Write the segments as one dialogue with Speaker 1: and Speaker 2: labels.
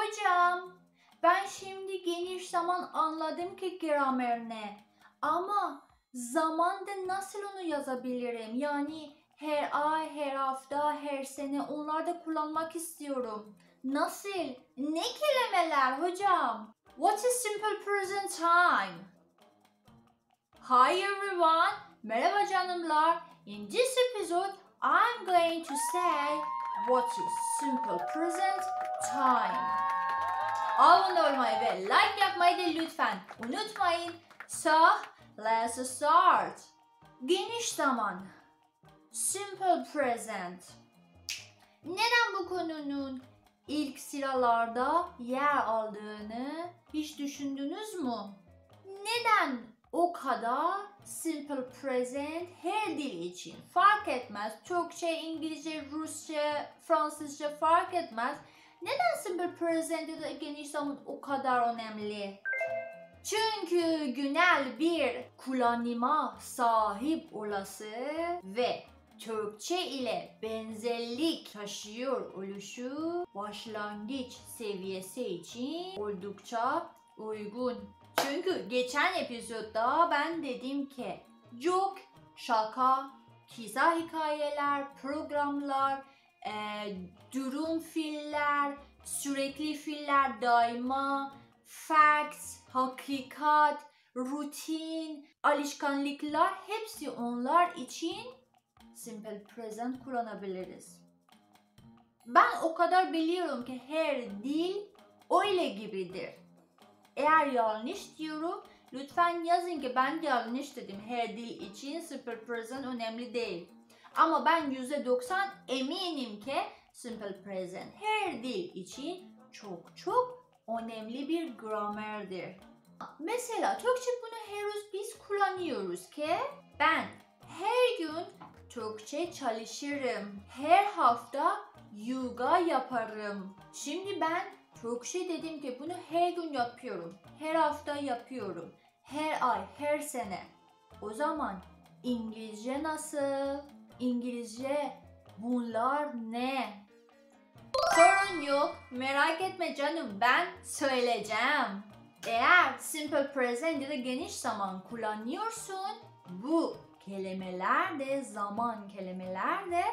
Speaker 1: Hocam, ben şimdi geniş zaman anladım ki gramer ne. Ama zamanda nasıl onu yazabilirim? Yani her ay, her hafta, her sene onları da kullanmak istiyorum. Nasıl? Ne kelimeler hocam? What is simple present time? Hi everyone. Merhaba canımlar. In this episode, I'm going to say what is simple present time. Abone olmayı ve like yapmayı da lütfen unutmayın. So, let's start. Geniş zaman. Simple present. Neden bu konunun ilk sıralarda yer aldığını hiç düşündünüz mü? Neden o kadar simple present her dil için? Fark etmez. Türkçe, İngilizce, Rusça, Fransızca fark etmez. Neden simple present ya da geniş zaman o kadar önemli? Çünkü genel bir kullanıma sahip olası ve Türkçe ile benzerlik taşıyor oluşu başlangıç seviyesi için oldukça uygun. Çünkü geçen episodda ben dedim ki joke, şaka, kısa hikayeler, programlar, durum fiiller, sürekli fiiller, daima, facts, hakikat, rutin, alışkanlıklar hepsi onlar için simple present kullanabiliriz. Ben o kadar biliyorum ki her dil öyle gibidir. Eğer yanlış diyorum, lütfen yazın ki ben yanlış dedim. Her dil için simple present önemli değil. Ama ben %90 eminim ki simple present her dil için çok önemli bir gramerdir. Mesela Türkçe bunu henüz biz kullanıyoruz ki ben her gün Türkçe çalışırım. Her hafta yoga yaparım. Şimdi ben Türkçe dedim ki bunu her gün yapıyorum. Her hafta yapıyorum. Her ay, her sene. O zaman İngilizce nasıl? İngilizce bunlar ne? Sorun yok. Merak etme canım. Ben söyleyeceğim. Eğer simple present ya da geniş zaman kullanıyorsun, bu kelimeler de zaman kelimeler de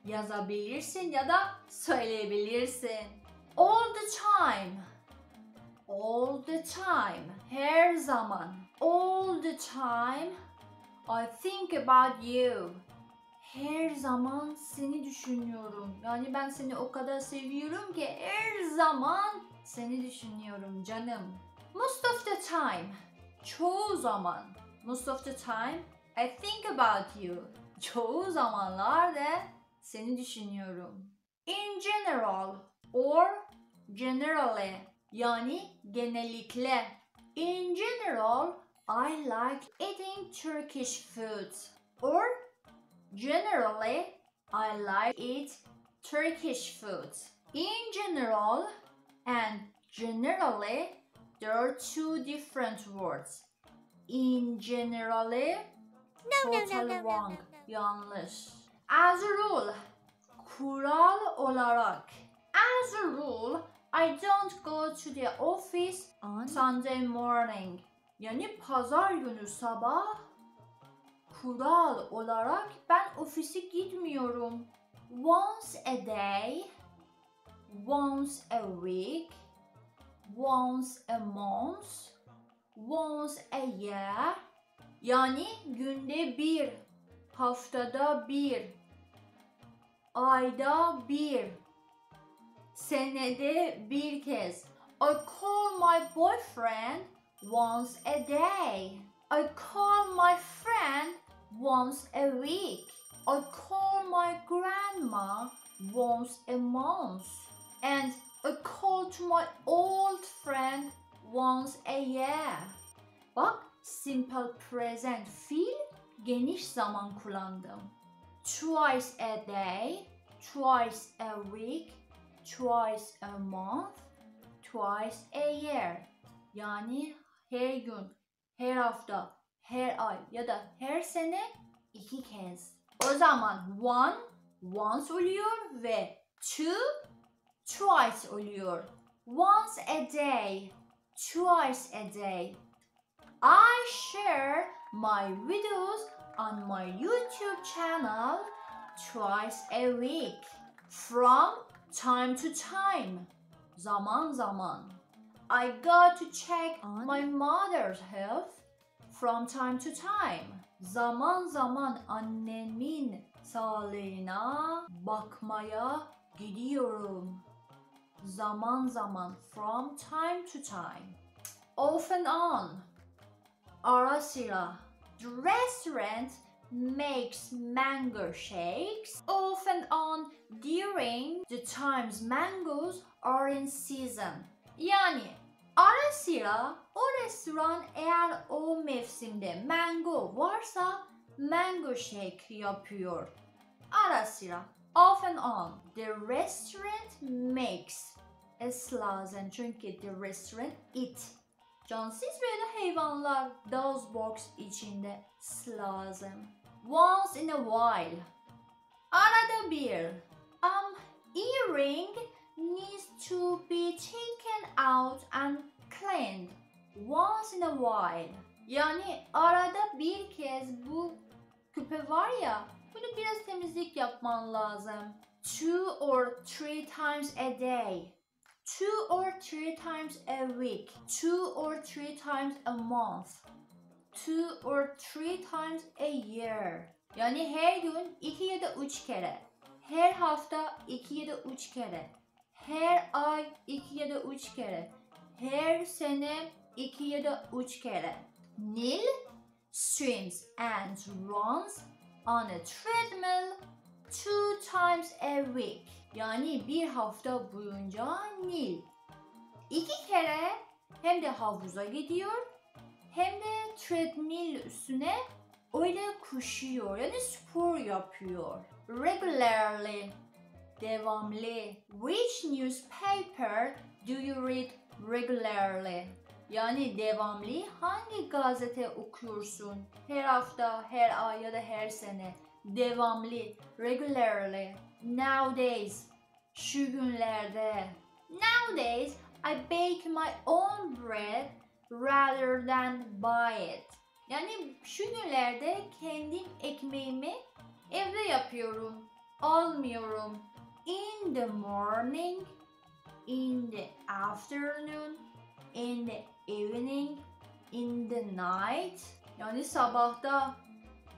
Speaker 1: yazabilirsin ya da söyleyebilirsin. All the time. All the time. Her zaman. All the time. I think about you. Her zaman seni düşünüyorum. Yani ben seni o kadar seviyorum ki her zaman seni düşünüyorum canım. Most of the time. Çoğu zaman. Most of the time I think about you. Çoğu zamanlarda seni düşünüyorum. In general or generally yani genellikle. In general I like eating Turkish food or generally I like eat Turkish food. In general and generally there are two different words. In generally totally wrong. Yanlış. As a rule kural olarak. As a rule I don't go to the office on Sunday morning. Yani pazar günü sabah kural olarak ben ofise gitmiyorum. Once a day, once a week, once a month, once a year. Yani günde bir, haftada bir, ayda bir, senede bir kez. I call my boyfriend once a day. I call my friend once a week. I call my grandma once a month. And I call to my old friend once a year. Bak, simple present fiil geniş zaman kullandım. Twice a day, twice a week, twice a month, twice a year. Yani her gün, her hafta, her ay ya da her sene 2 kez. O zaman one, once oluyor ve two, twice oluyor. once a day, twice a day. I share my videos on my YouTube channel twice a week. From time to time. Zaman zaman. I go to check on my mother's health from time to time. Zaman zaman annemin sağlığına bakmaya gidiyorum. Zaman zaman, from time to time. Off and on. Ara sıra. The restaurant makes mango shakes off and on during the times mangoes are in season. Yani ara sıra o restoran eğer o mevsimde mango varsa mango shake yapıyor. Ara sıra. Off and on. The restaurant makes. Es lazım çünkü the restaurant it. Cansız ve de hayvanlar those box içinde lazım. Once in a while. Arada bir. Earring needs to be taken out and cleaned. Once in a while. Yani arada bir kez bu küpe var ya, bunu biraz temizlik yapman lazım. 2 or 3 times a day. 2 or 3 times a week. 2 or 3 times a month. 2 or 3 times a year. Yani her gün 2 ya da 3 kere. Her hafta 2 ya da 3 kere. Her ay 2 ya da 3 kere. Her sene 2 ya da 3 kere. Nil swims and runs on a treadmill 2 times a week. Yani bir hafta boyunca Nil 2 kere hem de havuza gidiyor hem de treadmill üstüne öyle koşuyor, yani spor yapıyor. Regularly, devamlı. Which newspaper do you read regularly? Yani devamlı hangi gazete okuyorsun? Her hafta, her ay ya da her sene. Devamlı, regularly. Nowadays, şu günlerde. Nowadays, I bake my own bread rather than buy it. Yani şu günlerde kendim ekmeğimi evde yapıyorum, almıyorum. In the morning, in the afternoon, in the evening, in the night. Yani sabahta,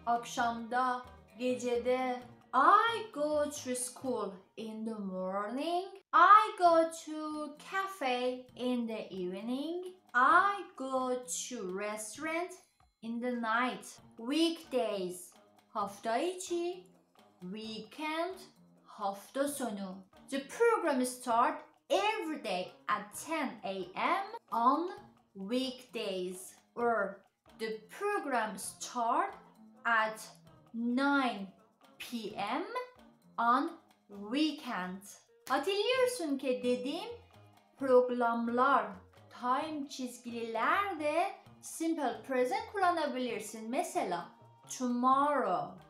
Speaker 1: akşamda, gecede. I go to school in the morning. I go to cafe in the evening. I go to restaurant in the night. Weekdays, hafta içi. Weekend, hafta sonu. The program starts every day at 10 a.m. on weekdays. Or the program starts at 9 p.m. on weekend. Hatırlıyorsun ki dediğim programlar, time çizgililerde simple present kullanabilirsin. Mesela tomorrow,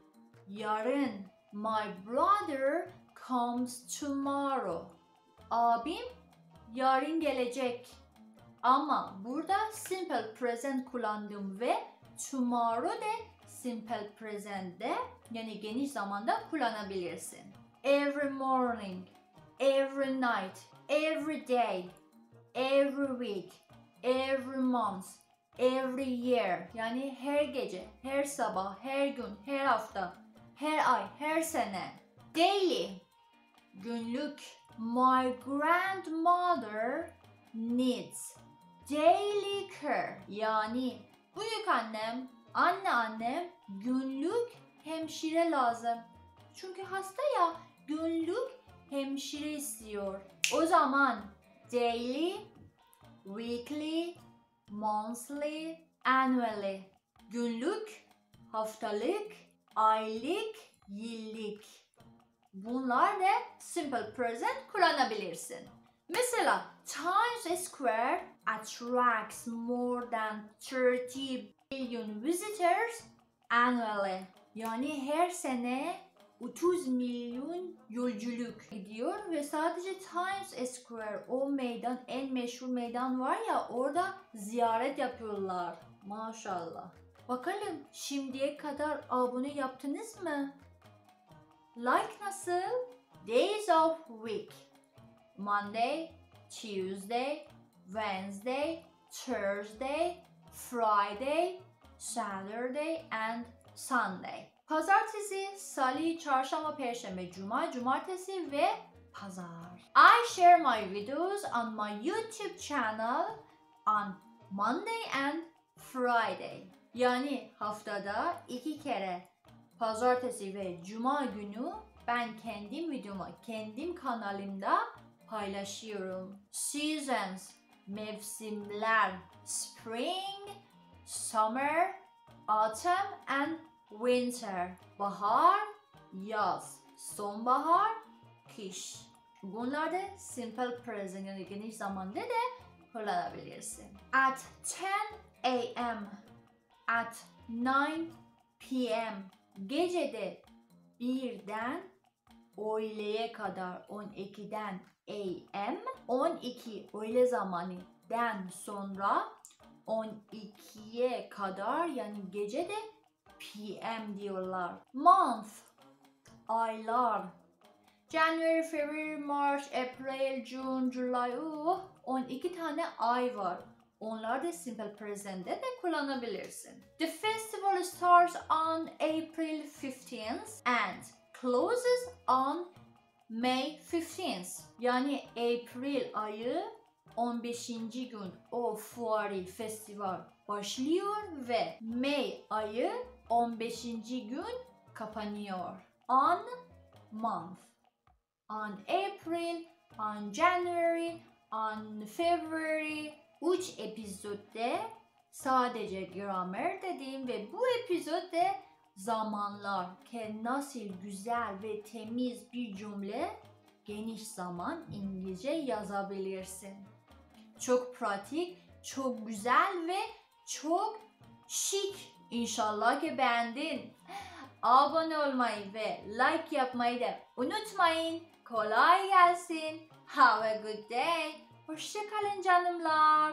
Speaker 1: yarın. My brother comes tomorrow. Abim yarın gelecek. Ama burada simple present kullandım ve tomorrow de simple present'de, yani geniş zamanda kullanabilirsin. Every morning, every night, every day, every week, every month, every year. Yani her gece, her sabah, her gün, her hafta, her ay, her sene. Daily, günlük. My grandmother needs daily care. Yani büyük annem, anneannem günlük hemşire lazım. Çünkü hasta ya, günlük hemşire istiyor. O zaman daily, weekly, monthly, annually. Günlük, haftalık, aylık, yıllık. Bunlar da simple present kullanabilirsin. Mesela Times Square attracts more than 30 billion visitors annually. Yani her sene 30 milyon yolculuk gidiyor ve sadece Times Square, o meydan, en meşhur meydan var ya, orada ziyaret yapıyorlar. Maşallah. Bakalım şimdiye kadar abone yaptınız mı? Like nasıl? Days of week. Monday, Tuesday, Wednesday, Thursday, Friday, Saturday and Sunday. Pazartesi, Salı, Çarşamba, Perşembe, Cuma, Cumartesi ve Pazar. I share my videos on my YouTube channel on Monday and Friday. Yani haftada 2 kere Pazartesi ve Cuma günü ben kendim videomu kendim kanalımda paylaşıyorum. Seasons, mevsimler, spring, summer, autumn and winter. Bahar, yaz, sonbahar, kış. Bunlar da simple present, yani geniş zamanda da kullanabilirsin. At 10 a.m. At 9 p.m. Gecede 1'den öğleye kadar, 12'den a.m. 12 öğle zamanından sonra 12'ye kadar, yani gecede p.m. diyorlar. Month, aylar. January, February, March, April, June, July. 12 tane ay var. Onlar da simple present'te de kullanabilirsin. The festival starts on April 15th and closes on May 15th. Yani April ayı 15. gün o fuarı, festival başlıyor ve May ayı 15. gün kapanıyor. On month. On April, on January, on February. 3 epizodda sadece gramer dediğim ve bu epizodda zamanlar, nasıl güzel ve temiz bir cümle geniş zaman İngilizce yazabilirsin. Çok pratik, çok güzel ve çok şık. İnşallah ki beğendin. Abone olmayı ve like yapmayı da unutmayın. Kolay gelsin. Have a good day. Hoşça kalın canımlar.